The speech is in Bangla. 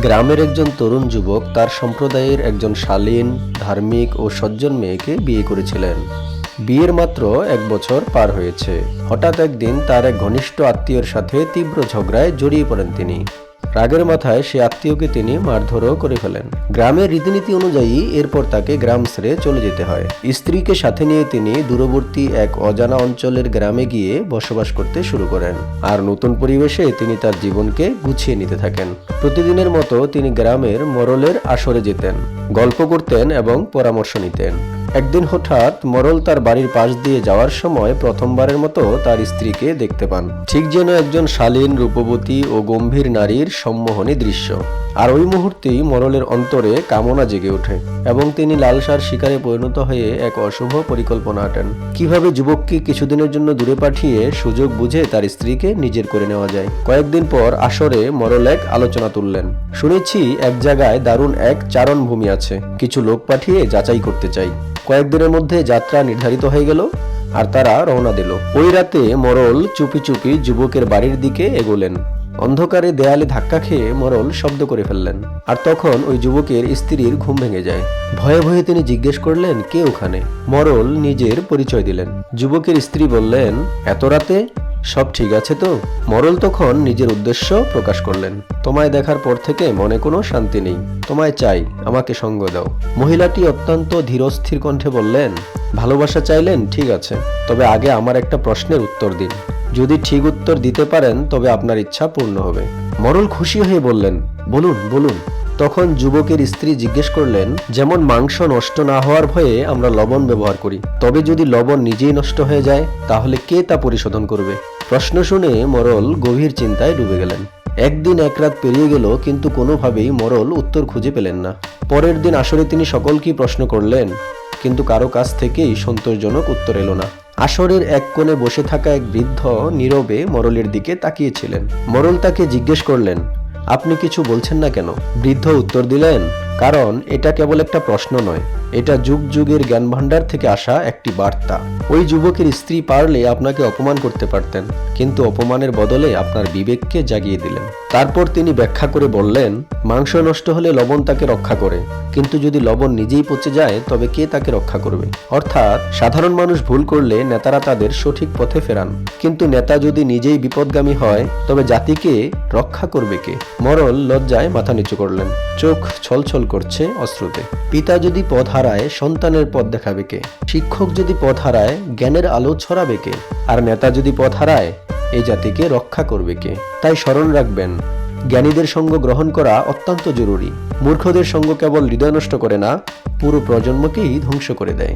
গ্রামের একজন তরুণ যুবক তার সম্প্রদায়ের একজন শালীন, ধার্মিক ও সজ্জন মেয়েকে বিয়ে করেছিলেন। বিয়ের মাত্র 1 বছর পার হয়েছে। হঠাৎ একদিন তার এক ঘনিষ্ঠ আত্মীয়ের সাথে তীব্র ঝগড়ায় জড়িয়ে পড়েন তিনি। রাগের মাথায় সে আত্মীয়কে তিনি মারধরও করে ফেলেন। গ্রামের রীতিনীতি অনুযায়ী এরপর তাকে গ্রাম ছেড়ে চলে যেতে হয়। স্ত্রীকে সাথে নিয়ে তিনি দূরবর্তী এক অজানা অঞ্চলের গ্রামে গিয়ে বসবাস করতে শুরু করেন। আর নতুন পরিবেশে তিনি তার জীবনকে গুছিয়ে নিতে থাকেন। প্রতিদিনের মতো তিনি গ্রামের মোড়লের আসরে যেতেন, গল্প করতেন এবং পরামর্শ নিতেন। একদিন হঠাৎ মোড়ল তার বাড়ির পাশ দিয়ে যাওয়ার সময় প্রথমবারের মতো তার স্ত্রীকে দেখতে পান, ঠিক যেন একজন শালীন, রূপবতী ও গম্ভীর নারীর সম্মোহনী দৃশ্য। আর ওই মুহূর্তেই মোড়লের অন্তরে কামনা জেগে ওঠে এবং তিনি লালসার শিকারে পরিণত হয়ে এক অশুভ পরিকল্পনা আঁটেন। কিভাবে যুবককে কিছুদিনের জন্য দূরে পাঠিয়ে সুযোগ বুঝে তার স্ত্রীকে নিজের করে নেওয়া যায়। কয়েকদিন পর আসরে মোড়ল এক আলোচনা তুললেন। শুনেছি এক জায়গায় দারুণ এক চারণভূমি আছে, কিছু লোক পাঠিয়ে যাচাই করতে চাই। কয়েকদিনের মধ্যে যাত্রা নির্ধারিত হয়ে গেল আর তারা রওনা দিল। ওই রাতে মোড়ল চুপি চুপি যুবকের বাড়ির দিকে এগোলেন। অন্ধকারে দেয়ালে ধাক্কা খেয়ে মোড়ল শব্দ করে ফেললেন, আর তখন ওই যুবকের স্ত্রীর ঘুম ভেঙে যায়। ভয়ে ভয়ে তিনি জিজ্ঞেস করলেন, কে ওখানে? মোড়ল নিজের পরিচয় দিলেন। যুবকের স্ত্রী বললেন, এত রাতে সব ঠিক আছে তো? মোড়ল তখন নিজের উদ্দেশ্য প্রকাশ করলেন, তোমায় দেখার পর থেকে মনে কোনো শান্তি নেই, তোমায় চাই, আমাকে সঙ্গ দাও। মহিলাটি অত্যন্ত ধীরস্থির কণ্ঠে বললেন, ভালোবাসা চাইলেন, ঠিক আছে, তবে আগে আমার একটা প্রশ্নের উত্তর দিন। যদি ঠিক উত্তর দিতে পারেন তবে আপনার ইচ্ছা পূর্ণ হবে। মোড়ল খুশি হয়ে বললেন, বলুন বলুন। তখন যুবকের স্ত্রী জিজ্ঞেস করলেন, যেমন মাংস নষ্ট না হওয়ার ভয়ে আমরা লবণ ব্যবহার করি, তবে যদি লবণ নিজেই নষ্ট হয়ে যায় তাহলে কে তা পরিশোধন করবে? প্রশ্ন শুনে মোড়ল গভীর চিন্তায় ডুবে গেলেন। একদিন এক রাত পেরিয়ে গেল, কিন্তু কোনোভাবেই মোড়ল উত্তর খুঁজে পেলেন না। পরের দিন আসরে তিনি সকলকেই প্রশ্ন করলেন, কিন্তু কারো কাছ থেকেই সন্তোষজনক উত্তর এলো না। আসরের এক কোণে বসে থাকা এক বৃদ্ধ নীরবে মোড়লের দিকে তাকিয়েছিলেন। মোড়ল তাকে জিজ্ঞেস করলেন, আপনি কিছু বলছেন না কেন? বৃদ্ধ উত্তর দিলেন, কারণ এটা কেবল একটা প্রশ্ন নয়, এটা যুগ যুগের জ্ঞান ভাণ্ডার থেকে আসা একটি বার্তা। ওই যুবকের স্ত্রী পারলে আপনাকে অপমান করতে পারতেন, কিন্তু অপমানের বদলে আপনার বিবেককে জাগিয়ে দিলেন। তারপর তিনি ব্যাখ্যা করে বললেন, মাংস নষ্ট হলে লবণ তাকে রক্ষা করে, কিন্তু যদি লবণ নিজেই পচে যায় তবে কে তাকে রক্ষা করবে? অর্থাৎ সাধারণ মানুষ ভুল করলে নেতারা তাদের সঠিক পথে ফেরান, কিন্তু নেতা যদি নিজেই বিপদগামী হয় তবে জাতিকে রক্ষা করবে কে? মোড়ল লজ্জায় মাথা নিচু করলেন, চোখ ছলছল করছে অশ্রুতে। পিতা যদি পথ হারায় সন্তানের পথ দেখাবে কে? শিক্ষক যদি পথ হারায় জ্ঞানের আলো ছড়াবে কে? আর নেতা যদি পথ হারায় এই জাতিকে রক্ষা করবে কে? তাই স্মরণ রাখবেন, জ্ঞানীদের সঙ্গ গ্রহণ করা অত্যন্ত জরুরি। মূর্খদের সঙ্গ কেবল হৃদয় নষ্ট করে না, পুরো প্রজন্মকেই ধ্বংস করে দেয়।